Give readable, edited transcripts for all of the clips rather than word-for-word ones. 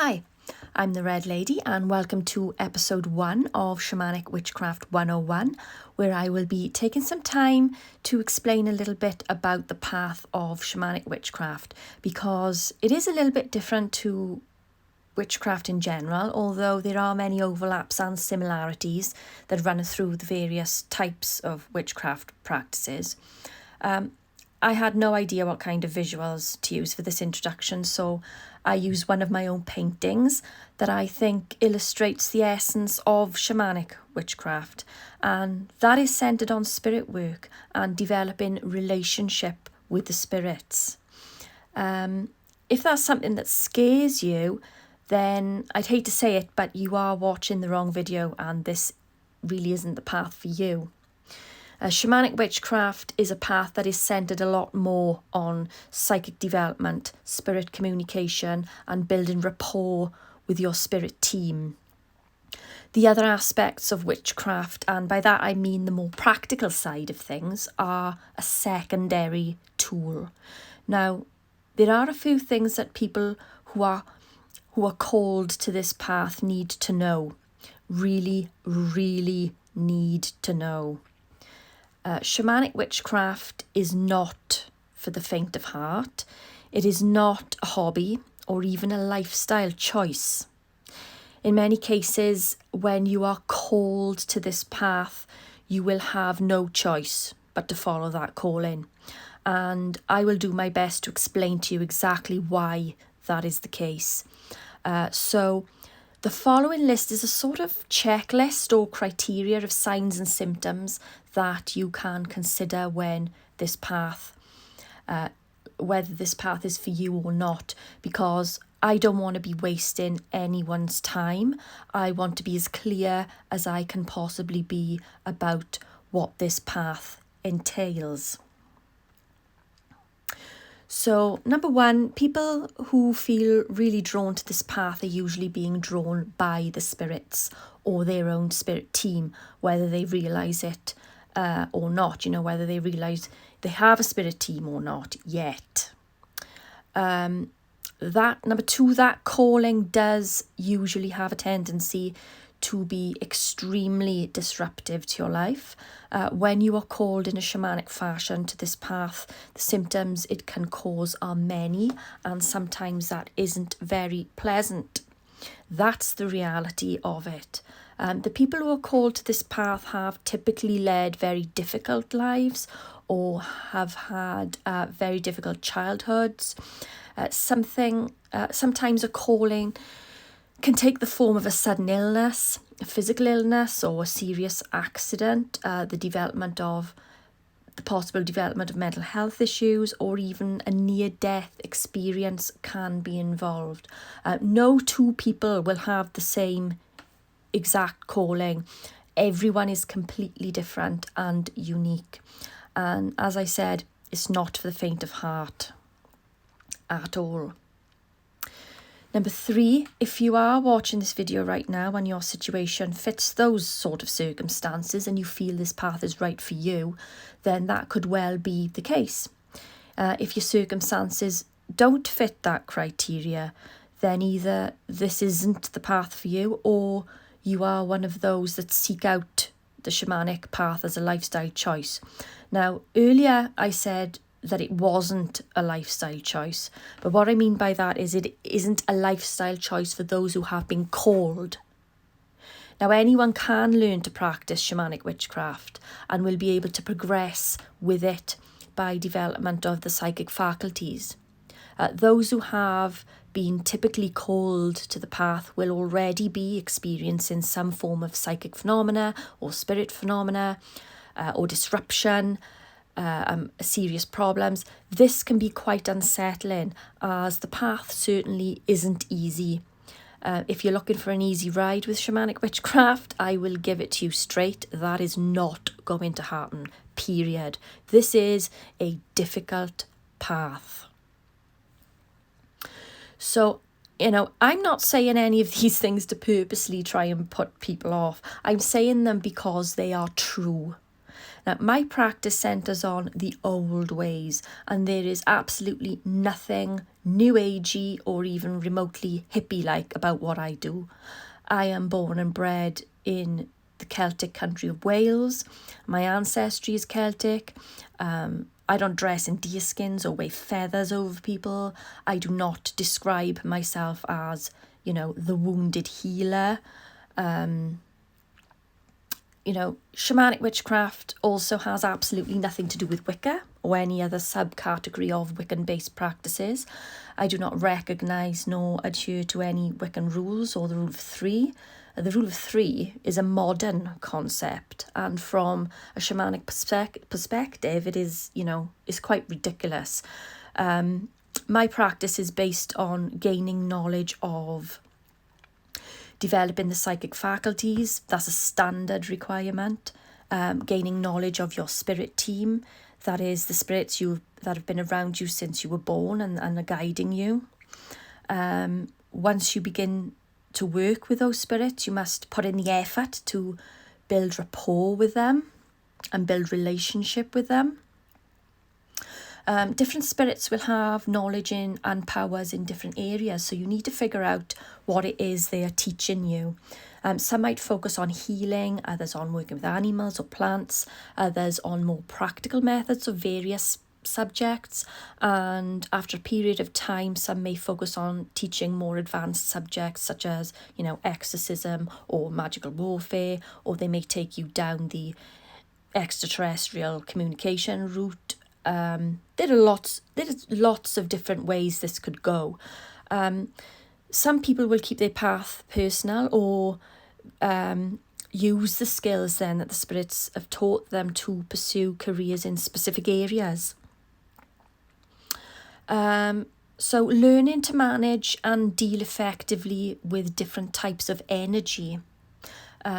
Hi, I'm the Red Lady and welcome to episode 1 of Shamanic Witchcraft 101, where I will be taking some time to explain a little bit about the path of shamanic witchcraft, because it is a little bit different to witchcraft in general, although there are many overlaps and similarities that run through the various types of witchcraft practices. I had no idea what kind of visuals to use for this introduction, so I use one of my own paintings that I think illustrates the essence of shamanic witchcraft, and that is centered on spirit work and developing relationship with the spirits. If that's something that scares you, then I'd hate to say it, but you are watching the wrong video and this really isn't the path for you. Shamanic witchcraft is a path that is centered a lot more on psychic development, spirit communication, and building rapport with your spirit team. The other aspects of witchcraft, and by that I mean the more practical side of things, are a secondary tool. Now, there are a few things that people who are called to this path need to know. Really need to know. Shamanic witchcraft is not for the faint of heart. It is not a hobby or even a lifestyle choice. In many cases, when you are called to this path, you will have no choice but to follow that calling. And I will do my best to explain to you exactly why that is the case. So the following list is a sort of checklist or criteria of signs and symptoms that you can consider when this path, whether this path is for you or not, because I don't want to be wasting anyone's time. I want to be as clear as I can possibly be about what this path entails. So, number 1, people who feel really drawn to this path are usually being drawn by the spirits or their own spirit team, whether they realise it or not, whether they realise they have a spirit team or not yet. Number 2, that calling does usually have a tendency to be extremely disruptive to your life. When you are called in a shamanic fashion to this path, the symptoms it can cause are many, and sometimes that isn't very pleasant. That's the reality of it. The people who are called to this path have typically led very difficult lives or have had very difficult childhoods. Sometimes a calling can take the form of a sudden illness, a physical illness, or a serious accident, the possible development of mental health issues, or even a near-death experience can be involved. No two people will have the same exact calling. Everyone is completely different and unique. And as I said, it's not for the faint of heart at all. Number 3, if you are watching this video right now and your situation fits those sort of circumstances and you feel this path is right for you, then that could well be the case. If your circumstances don't fit that criteria, then either this isn't the path for you or you are one of those that seek out the shamanic path as a lifestyle choice. Now, earlier I said that it wasn't a lifestyle choice. But what I mean by that is it isn't a lifestyle choice for those who have been called. Now, anyone can learn to practice shamanic witchcraft and will be able to progress with it by development of the psychic faculties. Those who have been typically called to the path will already be experiencing some form of psychic phenomena or spirit phenomena or disruption, serious problems. This can be quite unsettling, as the path certainly isn't easy. If you're looking for an easy ride with shamanic witchcraft, I will give it to you straight. That is not going to happen, period. This is a difficult path. So, I'm not saying any of these things to purposely try and put people off. I'm saying them because they are true. Now, my practice centres on the old ways, and there is absolutely nothing new agey or even remotely hippie-like about what I do. I am born and bred in the Celtic country of Wales. My ancestry is Celtic. I don't dress in deerskins or wave feathers over people. I do not describe myself as, the wounded healer. Shamanic witchcraft also has absolutely nothing to do with Wicca or any other subcategory of Wiccan-based practices. I do not recognise nor adhere to any Wiccan rules or the rule of three. The rule of three is a modern concept, and from a shamanic perspective, it is, is quite ridiculous. My practice is based on gaining knowledge of developing the psychic faculties. That's a standard requirement. Gaining knowledge of your spirit team, that is the spirits that have been around you since you were born and are guiding you. Once you begin to work with those spirits, you must put in the effort to build rapport with them and build relationship with them. Different spirits will have knowledge in and powers in different areas, so you need to figure out what it is they are teaching you. Some might focus on healing, others on working with animals or plants, others on more practical methods of various subjects, and after a period of time some may focus on teaching more advanced subjects such as, exorcism or magical warfare, or they may take you down the extraterrestrial communication route. There are lots of different ways this could go. Some people will keep their path personal or use the skills then that the spirits have taught them to pursue careers in specific areas. So learning to manage and deal effectively with different types of energy.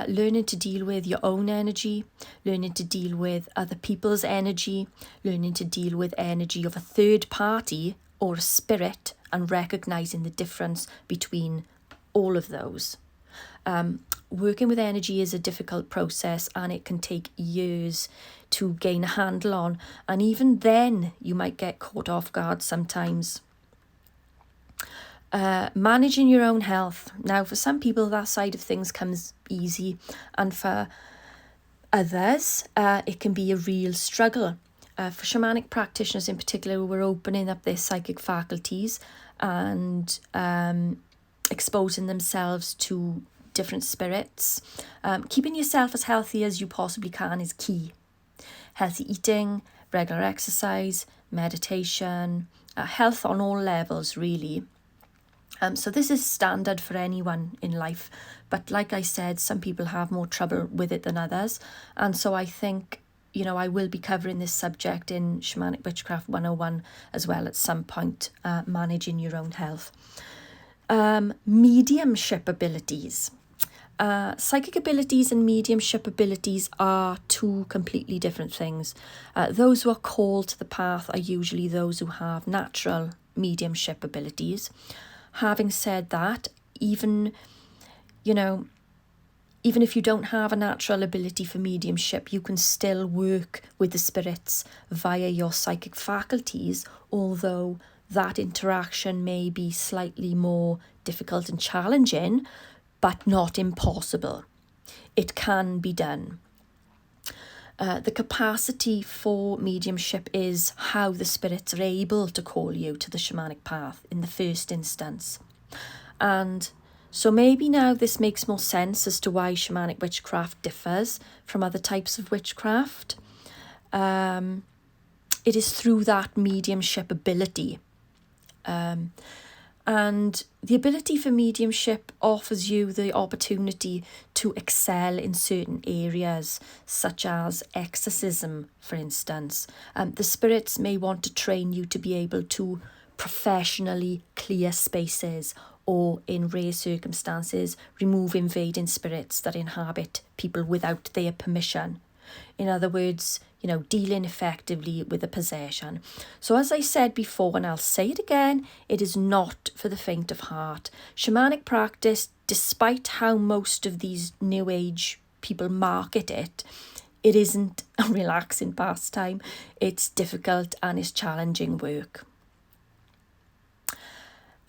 Learning to deal with your own energy, learning to deal with other people's energy, learning to deal with energy of a third party or a spirit, and recognising the difference between all of those. Working with energy is a difficult process, and it can take years to gain a handle on, and even then you might get caught off guard sometimes. Managing your own health. Now, for some people, that side of things comes easy, and for others, it can be a real struggle. For shamanic practitioners in particular, we're opening up their psychic faculties and exposing themselves to different spirits. Keeping yourself as healthy as you possibly can is key. Healthy eating, regular exercise, meditation, health on all levels, really. So this is standard for anyone in life, but like I said, some people have more trouble with it than others, and so I think, I will be covering this subject in Shamanic Witchcraft 101 as well at some point, managing your own health. Mediumship abilities. Psychic abilities and mediumship abilities are two completely different things. Those who are called to the path are usually those who have natural mediumship abilities. Having said that, even if you don't have a natural ability for mediumship, you can still work with the spirits via your psychic faculties, although that interaction may be slightly more difficult and challenging, but not impossible. It can be done. The capacity for mediumship is how the spirits are able to call you to the shamanic path in the first instance. And so maybe now this makes more sense as to why shamanic witchcraft differs from other types of witchcraft. It is through that mediumship ability. And the ability for mediumship offers you the opportunity to excel in certain areas, such as exorcism, for instance. The spirits may want to train you to be able to professionally clear spaces, or in rare circumstances, remove invading spirits that inhabit people without their permission. In other words, dealing effectively with a possession. So as I said before, and I'll say it again, it is not for the faint of heart. Shamanic practice, despite how most of these new age people market it, it isn't a relaxing pastime. It's difficult and it's challenging work.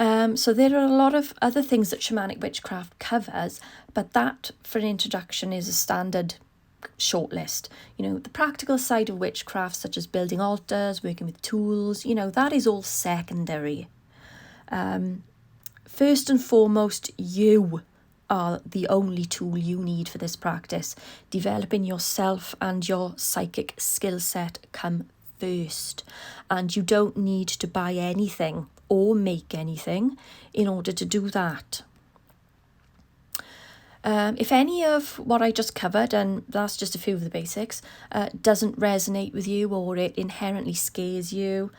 So there are a lot of other things that Shamanic Witchcraft covers, but that, for an introduction, is a standard shortlist. The practical side of witchcraft, such as building altars, working with tools, that is all secondary. First and foremost, you are the only tool you need for this practice. Developing yourself and your psychic skill set come first, and you don't need to buy anything or make anything in order to do that. If any of what I just covered, and that's just a few of the basics, doesn't resonate with you, or it inherently scares you,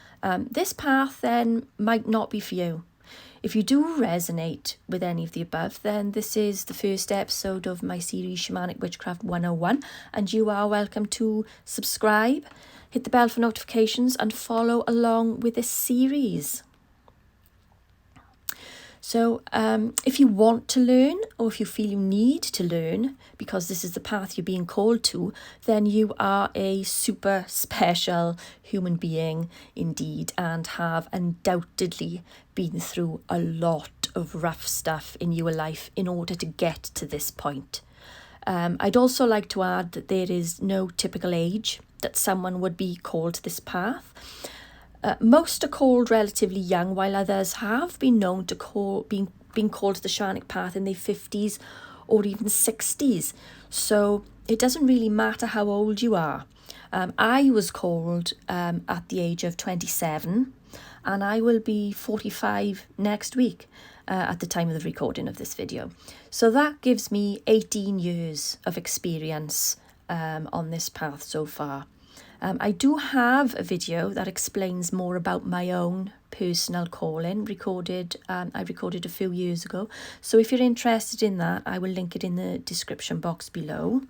this path then might not be for you. If you do resonate with any of the above, then this is the first episode of my series Shamanic Witchcraft 101, and you are welcome to subscribe, hit the bell for notifications, and follow along with this series. So if you want to learn, or if you feel you need to learn, because this is the path you're being called to, then you are a super special human being indeed, and have undoubtedly been through a lot of rough stuff in your life in order to get to this point. I'd also like to add that there is no typical age that someone would be called to this path. Most are called relatively young, while others have been known to being called to the shamanic path in their 50s or even 60s. So it doesn't really matter how old you are. I was called at the age of 27, and I will be 45 next week at the time of the recording of this video. So that gives me 18 years of experience on this path so far. I do have a video that explains more about my own personal calling, I recorded a few years ago. So if you're interested in that, I will link it in the description box below.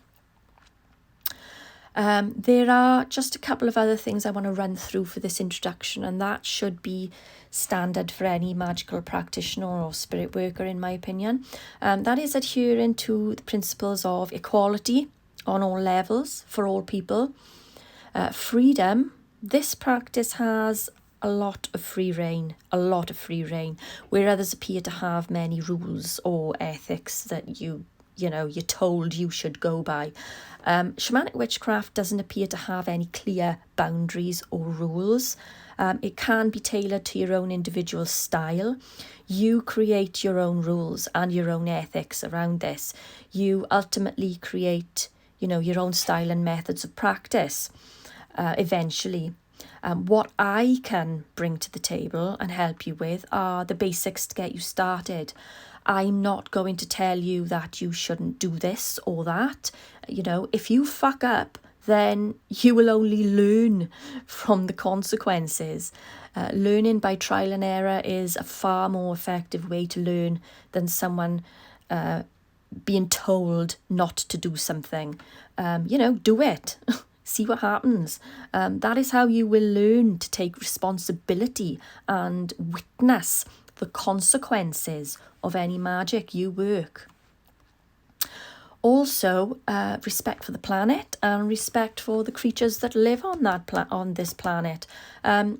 There are just a couple of other things I want to run through for this introduction, and that should be standard for any magical practitioner or spirit worker, in my opinion. That is adhering to the principles of equality on all levels for all people. Freedom. This practice has a lot of free reign, where others appear to have many rules or ethics that you're told you should go by. Shamanic witchcraft doesn't appear to have any clear boundaries or rules. It can be tailored to your own individual style. You create your own rules and your own ethics around this. You ultimately create, your own style and methods of practice. Eventually, what I can bring to the table and help you with are the basics to get you started. I'm not going to tell you that you shouldn't do this or that. If you fuck up, then you will only learn from the consequences. Learning by trial and error is a far more effective way to learn than someone being told not to do something. Do it. See what happens. That is how you will learn to take responsibility and witness the consequences of any magic you work. Also, respect for the planet and respect for the creatures that live on on this planet. And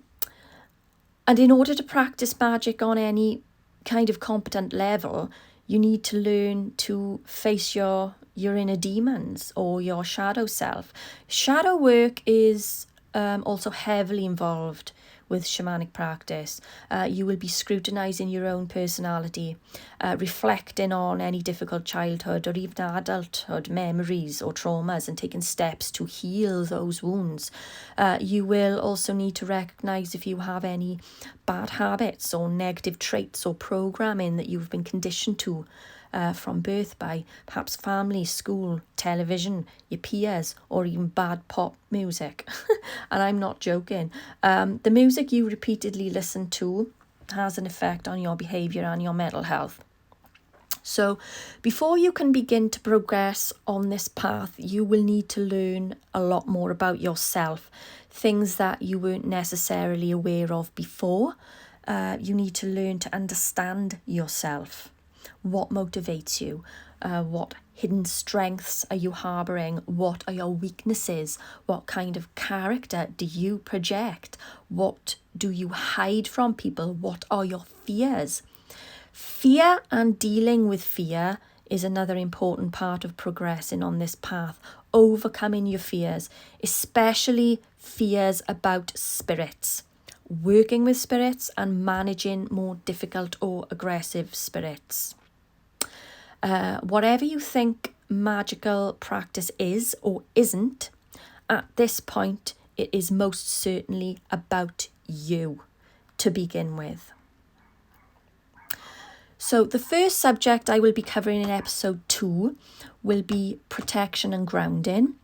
in order to practice magic on any kind of competent level, you need to learn to face your inner demons or your shadow self. Shadow work is also heavily involved with shamanic practice. You will be scrutinizing your own personality, reflecting on any difficult childhood or even adulthood memories or traumas, and taking steps to heal those wounds. You will also need to recognize if you have any bad habits or negative traits or programming that you've been conditioned to from birth by perhaps family, school, television, your peers, or even bad pop music. And I'm not joking. The music you repeatedly listen to has an effect on your behaviour and your mental health. So before you can begin to progress on this path, you will need to learn a lot more about yourself, things that you weren't necessarily aware of before. You need to learn to understand yourself. What motivates you? What hidden strengths are you harbouring? What are your weaknesses? What kind of character do you project? What do you hide from people? What are your fears? Fear and dealing with fear is another important part of progressing on this path. Overcoming your fears, especially fears about spirits. Working with spirits and managing more difficult or aggressive spirits. Whatever you think magical practice is or isn't, at this point, it is most certainly about you to begin with. So the first subject I will be covering in episode 2 will be protection and grounding.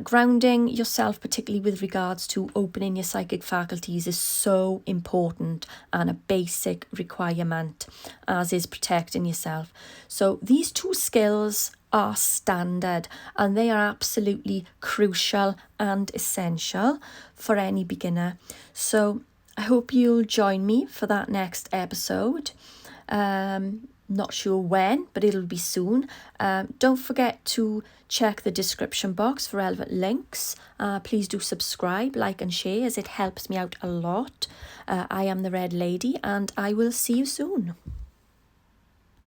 Grounding yourself, particularly with regards to opening your psychic faculties, is so important and a basic requirement, as is protecting yourself. So these two skills are standard and they are absolutely crucial and essential for any beginner. So I hope you'll join me for that next episode. Not sure when, but it'll be soon. Don't forget to check the description box for relevant links. Please do subscribe, like and share, as it helps me out a lot. I am the Red Lady and I will see you soon.